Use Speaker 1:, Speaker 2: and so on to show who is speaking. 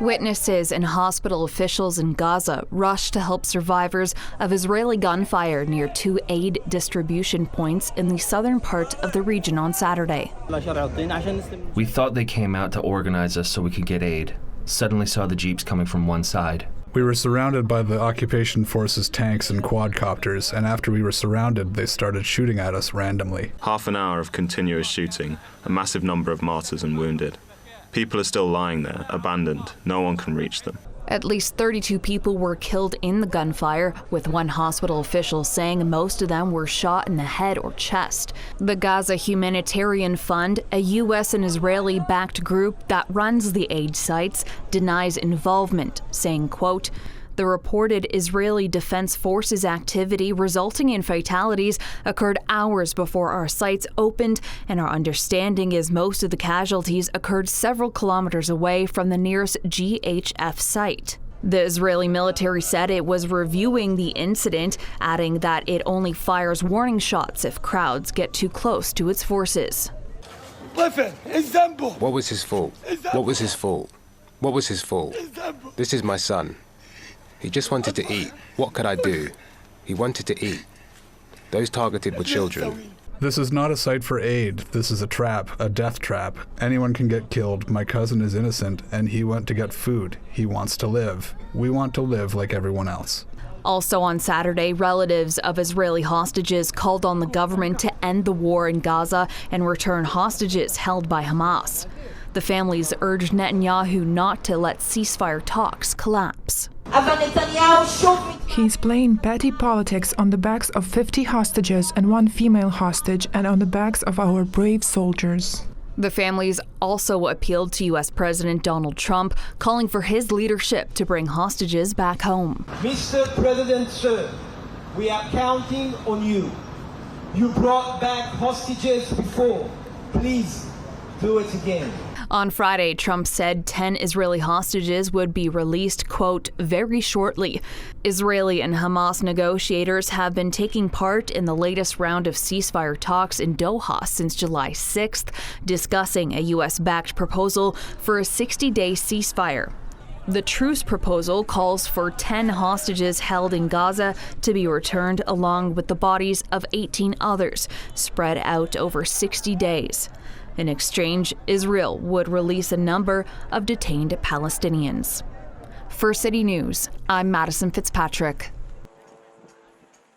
Speaker 1: Witnesses and hospital officials in Gaza rushed to help survivors of Israeli gunfire near two aid distribution points in the southern part of the region on Saturday.
Speaker 2: We thought they came out to organize us so we could get aid. Suddenly saw the jeeps coming from one side.
Speaker 3: We were surrounded by the occupation forces tanks and quadcopters, and after we were surrounded, they started shooting at us randomly.
Speaker 4: Half an hour of continuous shooting, a massive number of martyrs and wounded. People are still lying there, abandoned. No one can reach them.
Speaker 1: At least 32 people were killed in the gunfire, with one hospital official saying most of them were shot in the head or chest. The Gaza Humanitarian Fund, a U.S. and Israeli-backed group that runs the aid sites, denies involvement, saying, quote, "The reported Israeli Defense Forces activity resulting in fatalities occurred hours before our sites opened, and our understanding is most of the casualties occurred several kilometers away from the nearest GHF site." The Israeli military said it was reviewing the incident, adding that it only fires warning shots if crowds get too close to its forces.
Speaker 5: What was his fault? What was his fault? What was his fault? This is my son. He just wanted to eat. What could I do? He wanted to eat. Those targeted were children.
Speaker 3: This is not a site for aid. This is a trap, a death trap. Anyone can get killed. My cousin is innocent, and he went to get food. He wants to live. We want to live like everyone else.
Speaker 1: Also on Saturday, relatives of Israeli hostages called on the government to end the war in Gaza and return hostages held by Hamas. The families urged Netanyahu not to let ceasefire talks collapse.
Speaker 6: He's playing petty politics on the backs of 50 hostages and one female hostage, and on the backs of our brave soldiers.
Speaker 1: The families also appealed to U.S. President Donald Trump, calling for his leadership to bring hostages back home.
Speaker 7: Mr. President, sir, we are counting on you. You brought back hostages before. Please do it again.
Speaker 1: On Friday, Trump said 10 Israeli hostages would be released, quote, very shortly. Israeli and Hamas negotiators have been taking part in the latest round of ceasefire talks in Doha since July 6th, discussing a U.S.-backed proposal for a 60-day ceasefire. The truce proposal calls for 10 hostages held in Gaza to be returned along with the bodies of 18 others, spread out over 60 days. In exchange, Israel would release a number of detained Palestinians. For City News, I'm Madison Fitzpatrick.